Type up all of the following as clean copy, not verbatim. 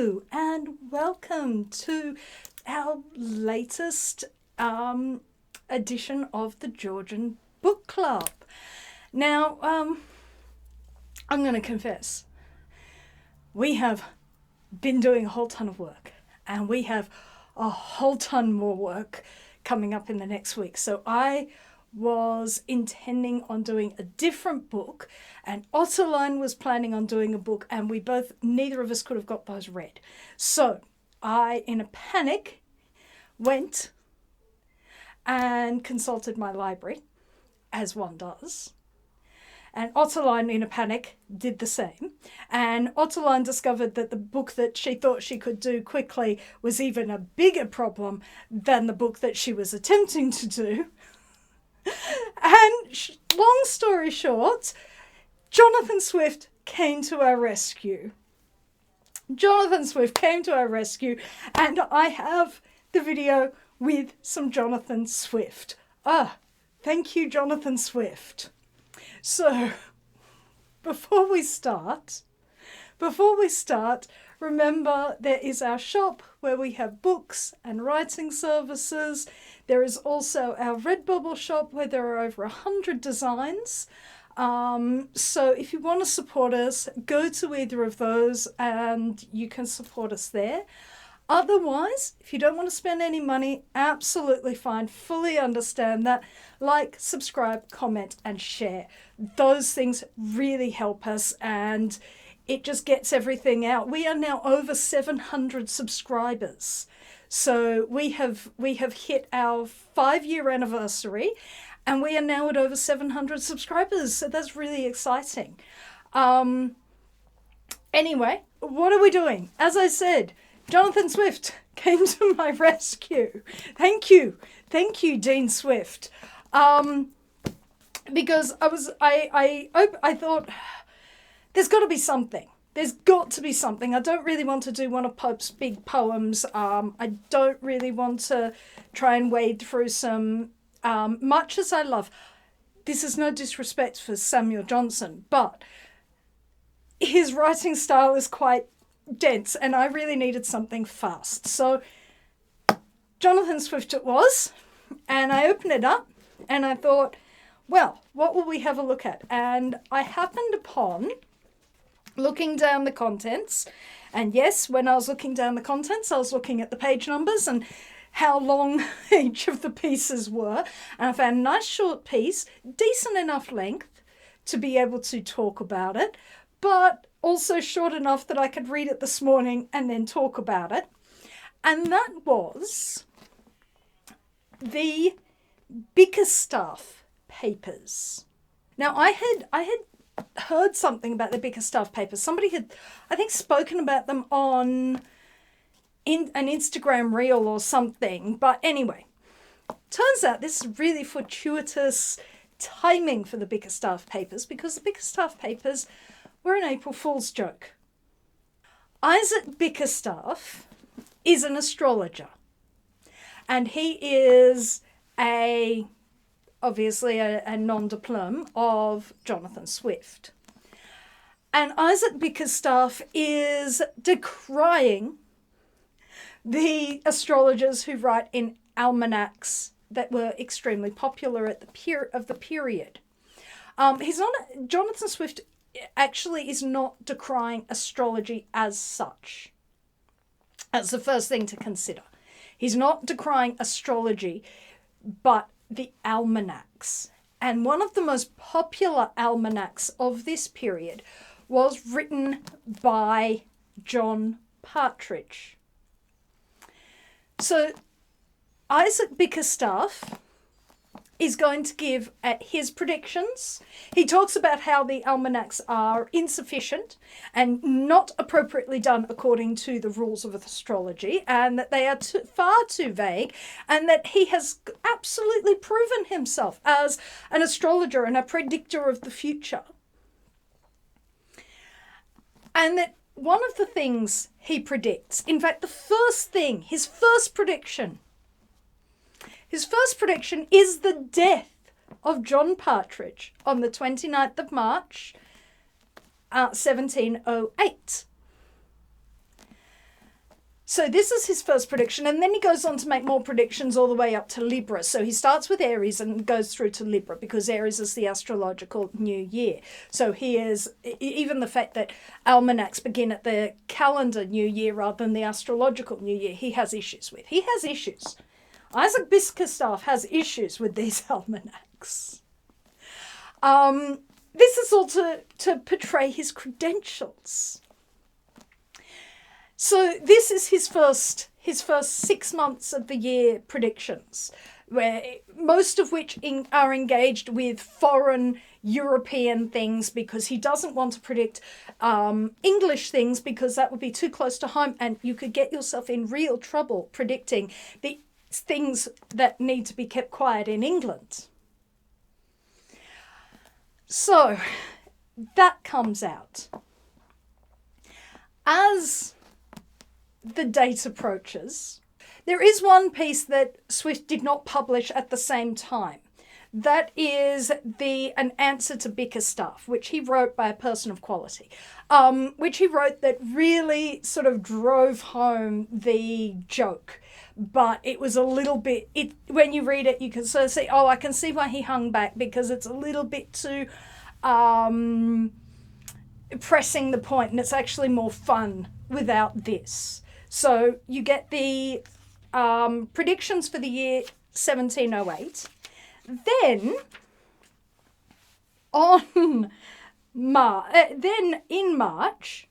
Hello and welcome to our latest edition of the Georgian Book Club. Now, I'm going to confess, we have been doing a whole ton of work and we have a whole ton more work coming up in the next week. So I was intending on doing a different book, and Ottoline was planning on doing a book, and neither of us could have got those read. So I, in a panic, went and consulted my library, as one does. And Ottoline, in a panic, did the same. And Ottoline discovered that the book that she thought she could do quickly was even a bigger problem than the book that she was attempting to do. And long story short, Jonathan Swift came to our rescue. Jonathan Swift came to our rescue, and I have the video with some Jonathan Swift. Thank you, Jonathan Swift. So, before we start, remember there is our shop where we have books and writing services. There is also our Redbubble shop where there are over 100 designs. So if you want to support us, go to either of those and you can support us there. Otherwise, if you don't want to spend any money, absolutely fine. Fully understand that. Like, subscribe, comment, and share. Those things really help us, and it just gets everything out. We are now over 700 subscribers. So we have hit our 5-year anniversary, and we are now at over 700 subscribers. So that's really exciting. Anyway, what are we doing? As I said, Jonathan Swift came to my rescue. Thank you, Dean Swift. Because I thought there's got to be something. There's got to be something. I don't really want to do one of Pope's big poems. I don't really want to try and wade through some, much as I love. This is no disrespect for Samuel Johnson, but his writing style is quite dense, and I really needed something fast. So Jonathan Swift it was, and I opened it up and I thought, well, what will we have a look at? And I happened upon looking down the contents, and yes, when I was looking down the contents, I was looking at the page numbers and how long each of the pieces were, and I found a nice short piece, decent enough length to be able to talk about it, but also short enough that I could read it this morning and then talk about it. And that was the Bickerstaff papers. Now, I had heard something about the Bickerstaff papers. Somebody had, I think, spoken about them on an Instagram reel or something. But anyway, turns out this is really fortuitous timing for the Bickerstaff papers, because the Bickerstaff papers were an April Fool's joke. Isaac Bickerstaff is an astrologer, and he is obviously a non-diplôme of Jonathan Swift. And Isaac Bickerstaff is decrying the astrologers who write in almanacs that were extremely popular at the period. Jonathan Swift actually is not decrying astrology as such. That's the first thing to consider. He's not decrying astrology, but the almanacs. And one of the most popular almanacs of this period was written by John Partridge. So Isaac Bickerstaff is going to give his predictions. He talks about how the almanacs are insufficient and not appropriately done according to the rules of astrology, and that they are far too vague, and that he has absolutely proven himself as an astrologer and a predictor of the future. And that one of the things he predicts, in fact, his first prediction is the death of John Partridge on the 29th of March, 1708. So this is his first prediction, and then he goes on to make more predictions all the way up to Libra. So he starts with Aries and goes through to Libra, because Aries is the astrological new year. So he is, even the fact that almanacs begin at the calendar new year rather than the astrological new year, he has issues with. He has issues. Isaac Bickerstaff has issues with these almanacs. This is all to portray his credentials. So this is his first 6 months of the year predictions, where most of which are engaged with foreign European things, because he doesn't want to predict English things, because that would be too close to home and you could get yourself in real trouble predicting the things that need to be kept quiet in England. So that comes out. As the date approaches, there is one piece that Swift did not publish at the same time. That is an answer to Bickerstaff, which he wrote by a person of quality, which he wrote that really sort of drove home the joke. But it was a little bit, when you read it, you can sort of see, oh, I can see why he hung back, because it's a little bit too pressing the point, and it's actually more fun without this. So you get the predictions for the year 1708. Then in March,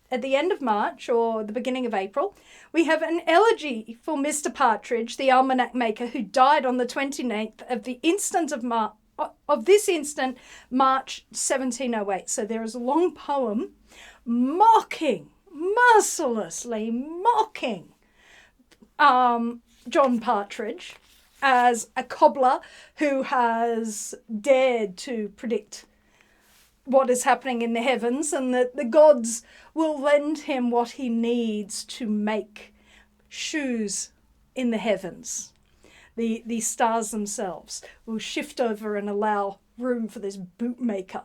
at the end of March or the beginning of April, we have an elegy for Mr. Partridge, the almanac maker, who died on the 29th of the instant of this instant, March 1708. So there is a long poem mercilessly mocking John Partridge as a cobbler who has dared to predict what is happening in the heavens, and that the gods will lend him what he needs to make shoes in the heavens. The stars themselves will shift over and allow room for this bootmaker.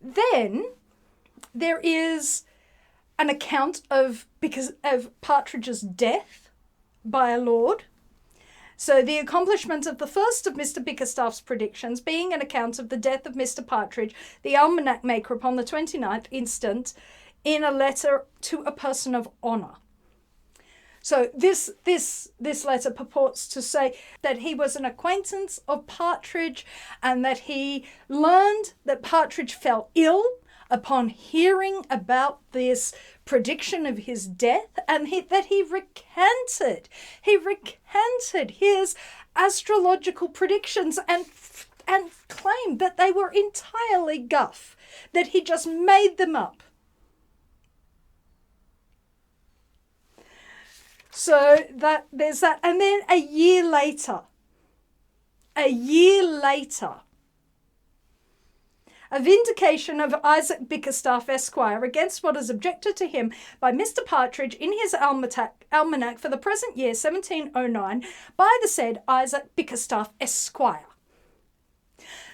Then there is an account of Partridge's death by a lord. So the accomplishment of the first of Mr. Bickerstaff's predictions being an account of the death of Mr. Partridge, the almanac maker, upon the 29th instant, in a letter to a person of honour. So this letter purports to say that he was an acquaintance of Partridge, and that he learned that Partridge fell ill upon hearing about this prediction of his death, and that he recanted his astrological predictions and claimed that they were entirely guff, that he just made them up. So there's that. And then a year later, a vindication of Isaac Bickerstaff, Esquire, against what is objected to him by Mr. Partridge in his almanac for the present year 1709 by the said Isaac Bickerstaff, Esquire.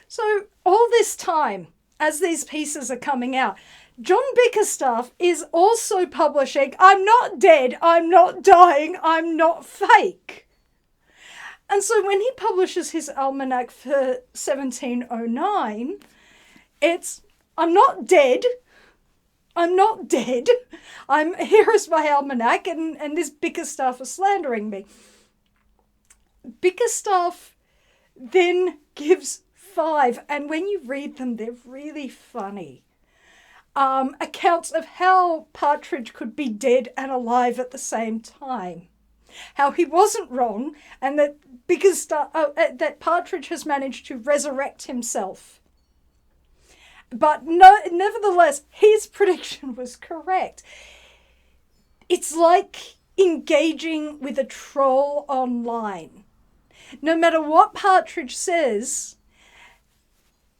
So all this time, as these pieces are coming out, John Bickerstaff is also publishing, I'm not dead, I'm not dying, I'm not fake. And so when he publishes his almanac for 1709, it's, I'm not dead, here is my almanac, and this Bickerstaff is slandering me. Bickerstaff then gives 5, and when you read them, they're really funny. Accounts of how Partridge could be dead and alive at the same time. How he wasn't wrong, and that that Partridge has managed to resurrect himself. But nevertheless, his prediction was correct. It's like engaging with a troll online. No matter what Partridge says,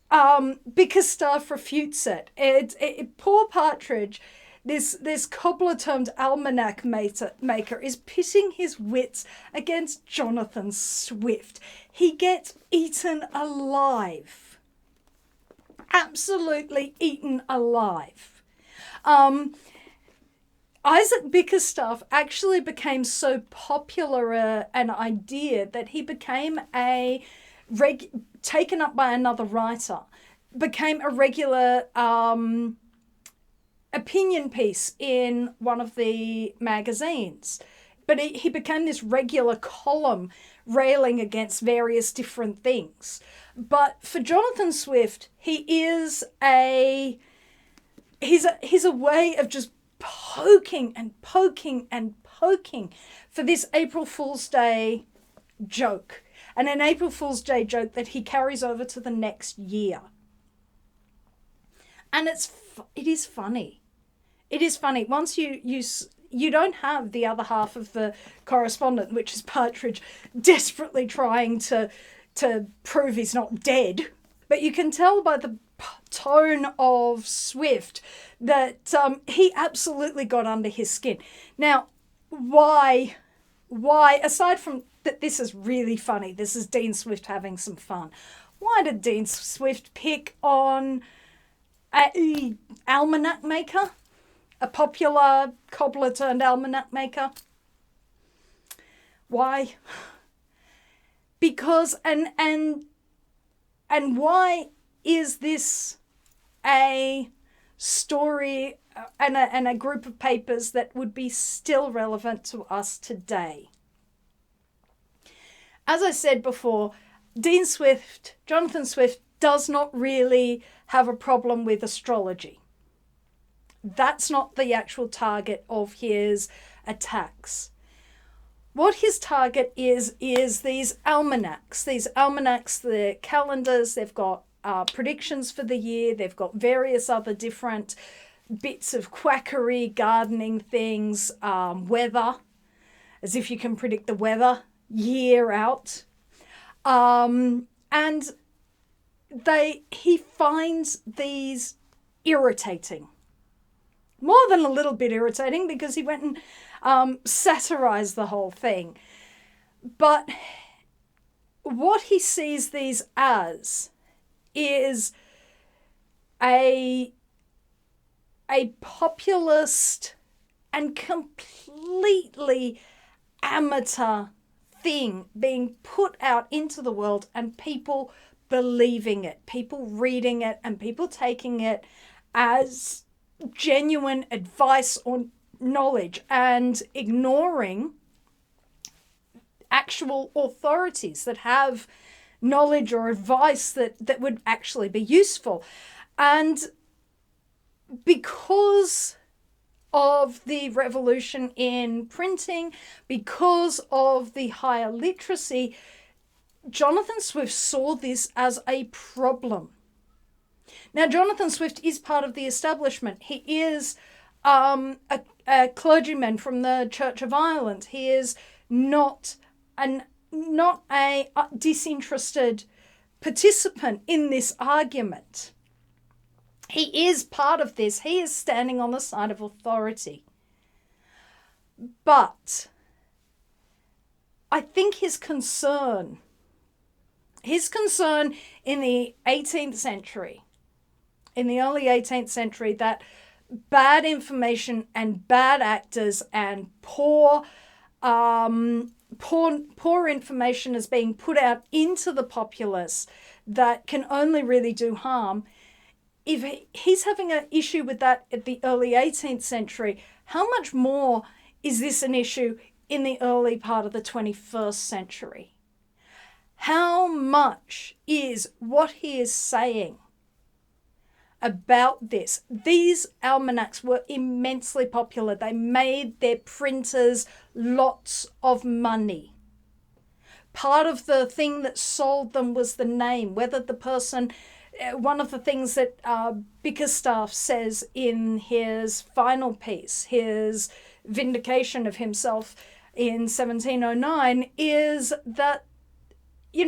Bickerstaff refutes it. Poor Partridge, this cobbler-termed almanac maker, is pitting his wits against Jonathan Swift. He gets eaten alive. Absolutely eaten alive. Isaac Bickerstaff actually became so popular an idea that he became taken up by another writer, became a regular opinion piece in one of the magazines. But he became this regular column railing against various different things. But for Jonathan Swift, he's a way of just poking and poking and poking for this April Fool's Day joke. And an April Fool's Day joke that he carries over to the next year. And it is funny. It is funny. Once you don't have the other half of the correspondent, which is Partridge desperately trying to prove he's not dead. But you can tell by the tone of Swift that he absolutely got under his skin. Now, why, aside from that this is really funny, this is Dean Swift having some fun, why did Dean Swift pick on an almanac maker? A popular cobbler turned almanac maker? Why? Because, and why is this a story and a group of papers that would be still relevant to us today? As I said before, Jonathan Swift does not really have a problem with astrology. That's not the actual target of his attacks. What his target is these almanacs. These almanacs, the calendars, they've got predictions for the year. They've got various other different bits of quackery, gardening things, weather, as if you can predict the weather year out. And he finds these irritating. More than a little bit irritating, because he went and satirized the whole thing. But what he sees these as is a populist and completely amateur thing being put out into the world, and people believing it, people reading it, and people taking it as genuine advice or knowledge and ignoring actual authorities that have knowledge or advice that would actually be useful. And because of the revolution in printing, because of the higher literacy, Jonathan Swift saw this as a problem. Now, Jonathan Swift is part of the establishment. He is a clergyman from the Church of Ireland. He is not a disinterested participant in this argument. He is part of this. He is standing on the side of authority. But I think his concern in the 18th century, in the early 18th century, that bad information and bad actors and poor information is being put out into the populace that can only really do harm. If he's having an issue with that at the early 18th century, how much more is this an issue in the early part of the 21st century? How much is what he is saying about this? These almanacs were immensely popular. They made their printers lots of money. Part of the thing that sold them was the name, whether the person... One of the things that Bickerstaff says in his final piece, his vindication of himself in 1709, is that, it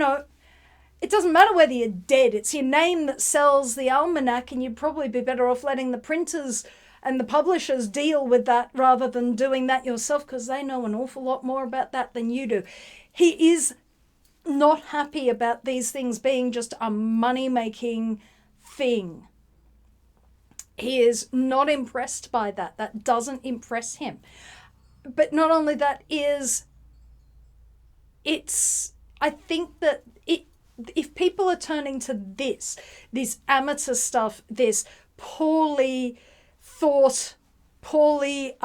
doesn't matter whether you're dead. It's your name that sells the almanac, and you'd probably be better off letting the printers and the publishers deal with that rather than doing that yourself, because they know an awful lot more about that than you do. He is not happy about these things being just a money-making thing. He is not impressed by that. That doesn't impress him. But not only that, I think that if people are turning to this amateur stuff, this poorly thought, poorly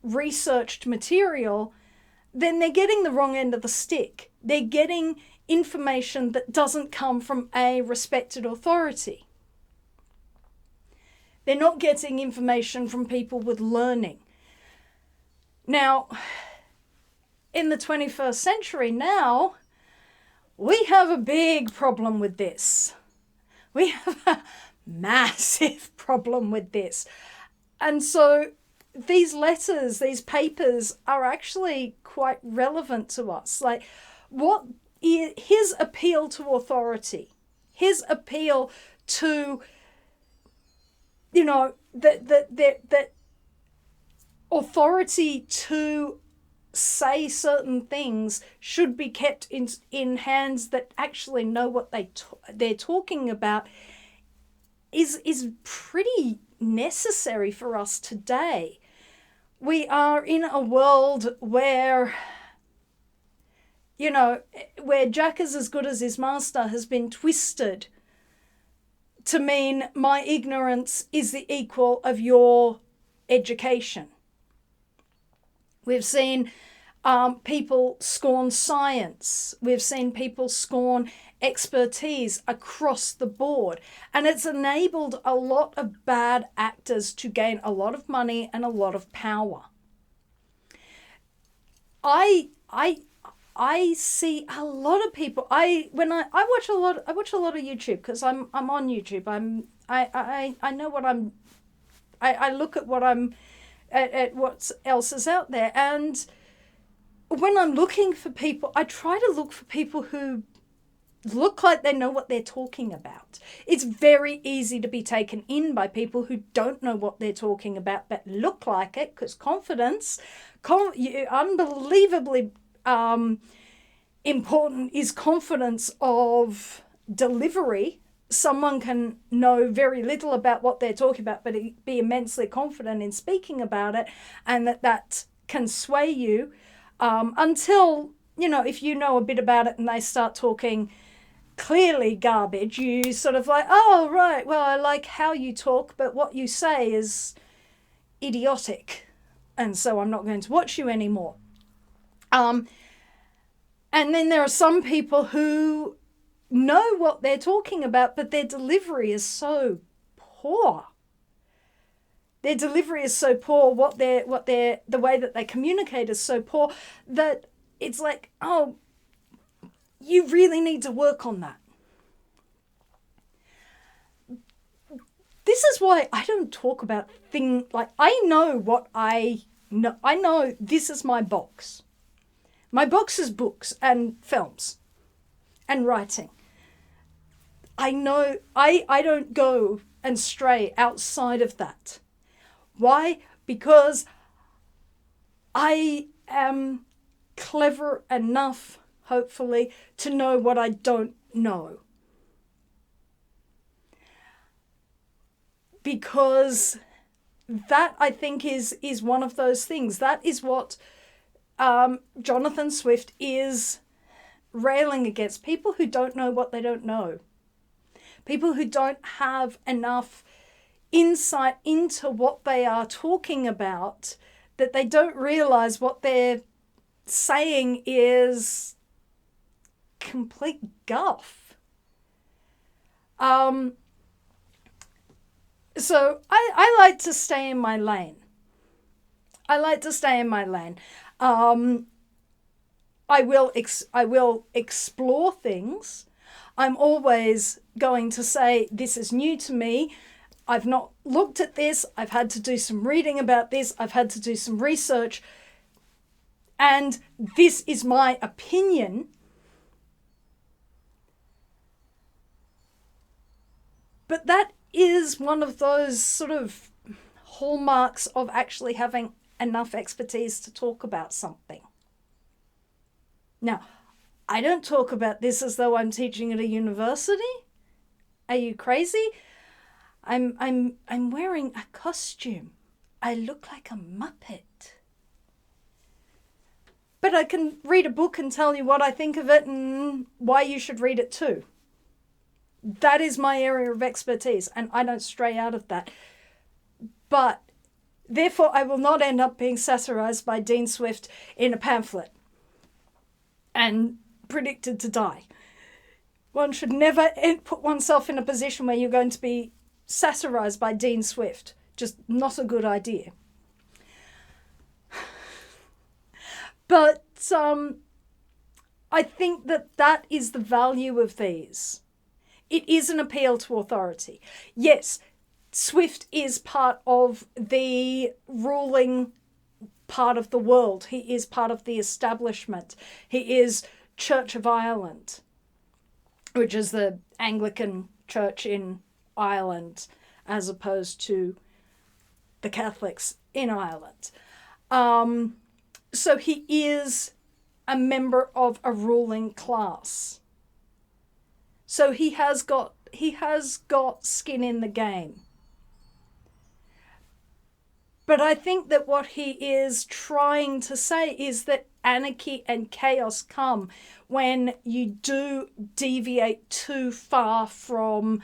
researched material, then they're getting the wrong end of the stick. They're getting information that doesn't come from a respected authority. They're not getting information from people with learning. Now, in the 21st century now, we have a big problem with this. We have a massive problem with this. And so these letters, these papers are actually quite relevant to us. Like, what is his appeal to authority, his appeal to, that authority to say certain things should be kept in hands that actually know what they're talking about is pretty necessary for us today. We are in a world where, where Jack is as good as his master has been twisted to mean my ignorance is the equal of your education. We've seen people scorn science. We've seen people scorn expertise across the board. And it's enabled a lot of bad actors to gain a lot of money and a lot of power. I see a lot of people. I watch a lot of YouTube because I'm on YouTube. I know what I look at what at what else is out there, and when I'm looking for people, I try to look for people who look like they know what they're talking about. It's very easy to be taken in by people who don't know what they're talking about but look like it, because confidence, unbelievably important is confidence of delivery. Someone can know very little about what they're talking about, but be immensely confident in speaking about it, and that can sway you until, if you know a bit about it and they start talking clearly garbage, you sort of like, oh, right, well, I like how you talk, but what you say is idiotic, and so I'm not going to watch you anymore. And then there are some people who know what they're talking about, but their delivery is so poor. Their delivery is so poor, the way that they communicate is so poor that it's like, oh, you really need to work on that. This is why I don't talk about things like, I know what I know. I know this is my box. My box is books and films and writing. I know I don't go and stray outside of that. Why? Because I am clever enough, hopefully, to know what I don't know. Because that, I think, is one of those things. That is what Jonathan Swift is railing against. People who don't know what they don't know. People who don't have enough insight into what they are talking about, that they don't realize what they're saying is complete guff. So I like to stay in my lane. I will explore things. I'm always going to say, this is new to me. I've not looked at this. I've had to do some reading about this. I've had to do some research. And this is my opinion. But that is one of those sort of hallmarks of actually having enough expertise to talk about something. Now, I don't talk about this as though I'm teaching at a university. Are you crazy? I'm wearing a costume. I look like a Muppet. But I can read a book and tell you what I think of it and why you should read it too. That is my area of expertise, and I don't stray out of that. But therefore, I will not end up being satirized by Dean Swift in a pamphlet and predicted to die. One should never put oneself in a position where you're going to be satirized by Dean Swift. Just not a good idea. But I think that is the value of these. It is an appeal to authority. Yes, Swift is part of the ruling part of the world. He is part of the establishment. He is Church of Ireland, which is the Anglican church in Ireland, as opposed to the Catholics in Ireland. So he is a member of a ruling class. So he has got skin in the game. But I think that what he is trying to say is that anarchy and chaos come when you do deviate too far from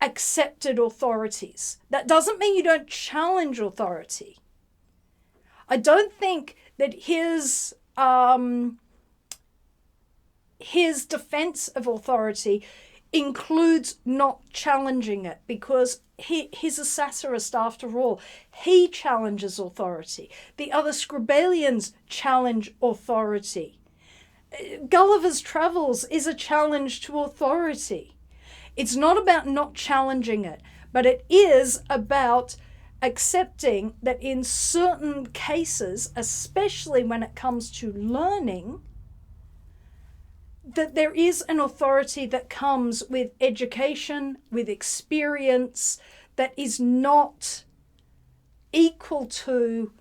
accepted authorities. That doesn't mean you don't challenge authority. I don't think that his defense of authority includes not challenging it, because he's a satirist after all. He challenges authority. The other Scribalians challenge authority. Gulliver's Travels is a challenge to authority. It's not about not challenging it, but it is about accepting that in certain cases, especially when it comes to learning, that there is an authority that comes with education, with experience, that is not equal to,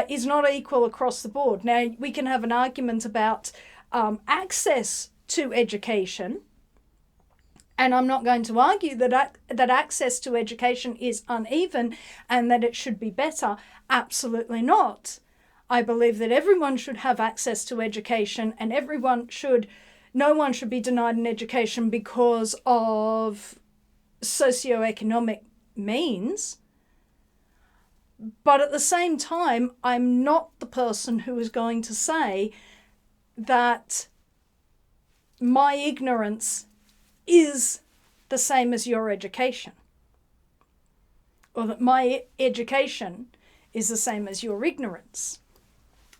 is not equal across the board. Now, we can have an argument about access to education, and I'm not going to argue that access to education is uneven and that it should be better. Absolutely not. I believe that everyone should have access to education, and no one should be denied an education because of socioeconomic means. But at the same time, I'm not the person who is going to say that my ignorance is the same as your education, or that my education is the same as your ignorance.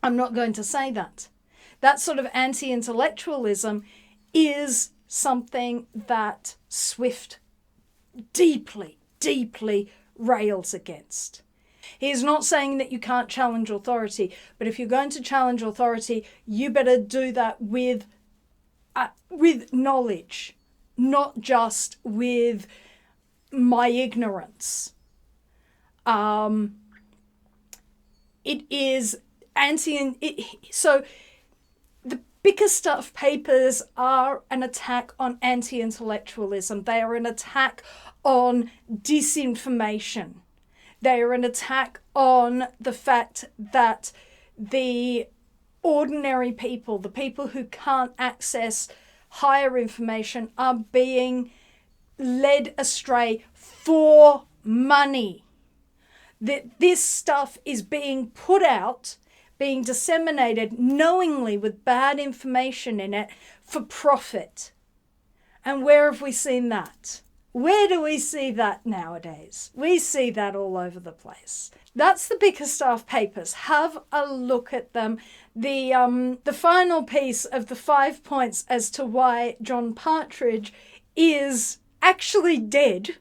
I'm not going to say that. That sort of anti-intellectualism is something that Swift deeply, deeply rails against. He is not saying that you can't challenge authority, but if you're going to challenge authority, you better do that with knowledge, not just with my ignorance. It is so the Bickerstaff papers are an attack on anti-intellectualism. They are an attack on disinformation. They are an attack on the fact that the ordinary people, the people who can't access higher information, are being led astray for money. That this stuff is being put out, being disseminated knowingly with bad information in it for profit. And where have we seen that? Where do we see that nowadays? We see that all over the place. That's the Bickerstaff papers. Have a look at them. The final piece of the 5 points as to why John Partridge is actually dead,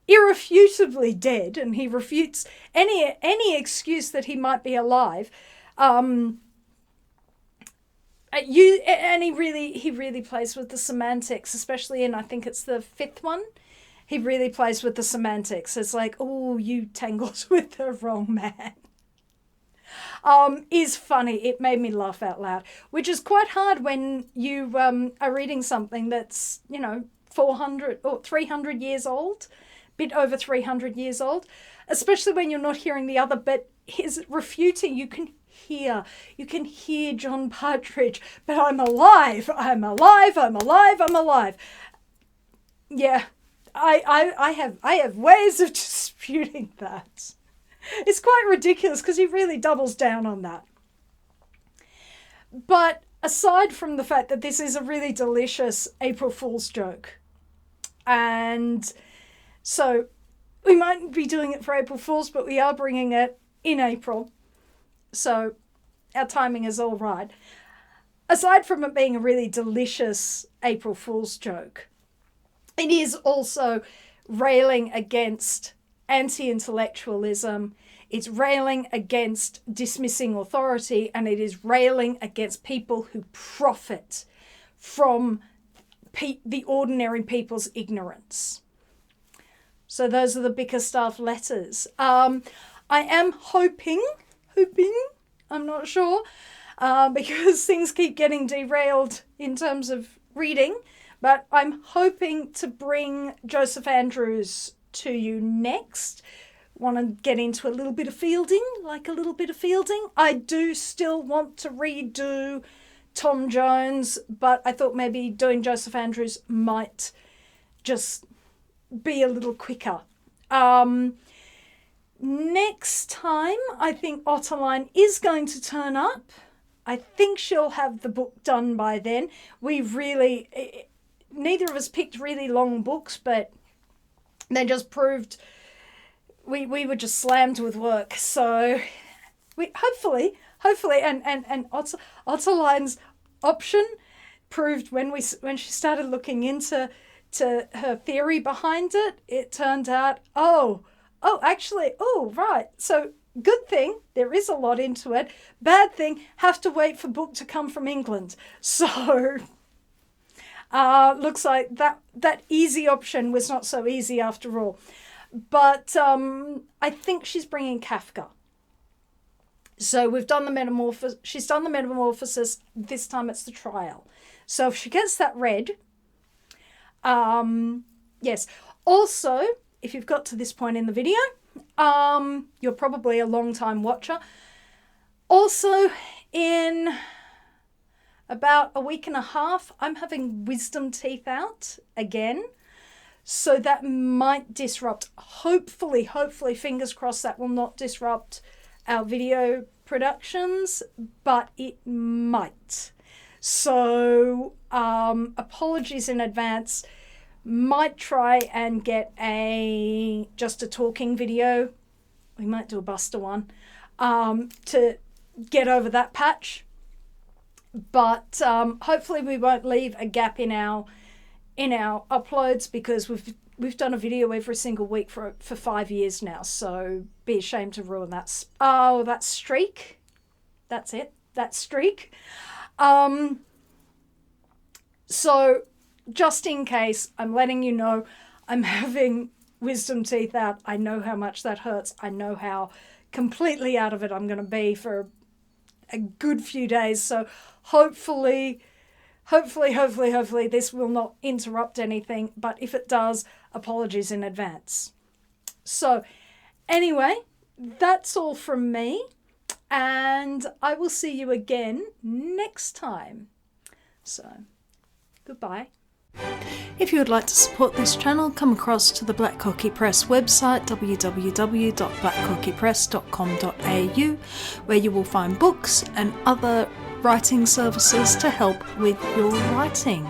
irrefutably dead, and he refutes any excuse that he might be alive. And he really plays with the semantics, especially in, I think it's the 5th one. He really plays with the semantics. It's like, oh, you tangled with the wrong man. Is funny. It made me laugh out loud, which is quite hard when you are reading something that's, 400 or 300 years old, bit over 300 years old, especially when you're not hearing the other bit. His refuting, you can hear John Partridge, but I'm alive. Yeah, I have ways of disputing that. It's quite ridiculous because he really doubles down on that. But aside from the fact that this is a really delicious April Fool's joke, and so we might be doing it for April Fool's, but we are bringing it in April, so our timing is all right. Aside from it being a really delicious April Fool's joke, it is also railing against anti-intellectualism. It's railing against dismissing authority, and it is railing against people who profit from the ordinary people's ignorance. So those are the Bickerstaff letters. I am hoping, I'm not sure, because things keep getting derailed in terms of reading, but I'm hoping to bring Joseph Andrews to you next. Want to get into a little bit of Fielding, I do still want to redo Tom Jones, but I thought maybe doing Joseph Andrews might just be a little quicker. Next time, I think Otterline is going to turn up. I think she'll have the book done by then. Neither of us picked really long books, but they just proved we were just slammed with work. So we hopefully, and Otterline's option proved when she started looking into her theory behind it, it turned out, right. So good thing, there is a lot into it. Bad thing, have to wait for book to come from England. So looks like that easy option was not so easy after all. But I think she's bringing Kafka. So we've done the metamorphosis. She's done the metamorphosis. This time it's the trial. So if she gets that read, yes. Also, if you've got to this point in the video, you're probably a long-time watcher. Also, in about a week and a half, I'm having wisdom teeth out again. So that might disrupt, hopefully, fingers crossed, that will not disrupt our video productions, but it might. So apologies in advance. Might try and get just a talking video. We might do a Buster one to get over that patch. But hopefully we won't leave a gap in our uploads, because we've done a video every single week for 5 years now, so be ashamed to ruin that. That streak. That's it. That streak. So just in case, I'm letting you know I'm having wisdom teeth out. I know how much that hurts. I know how completely out of it I'm going to be for a good few days. So hopefully this will not interrupt anything, but if it does, apologies in advance. So anyway, that's all from me, and I will see you again next time. So goodbye. If you would like to support this channel, come across to the Black Cockie Press website, www.blackcockiepress.com.au, where you will find books and other writing services to help with your writing.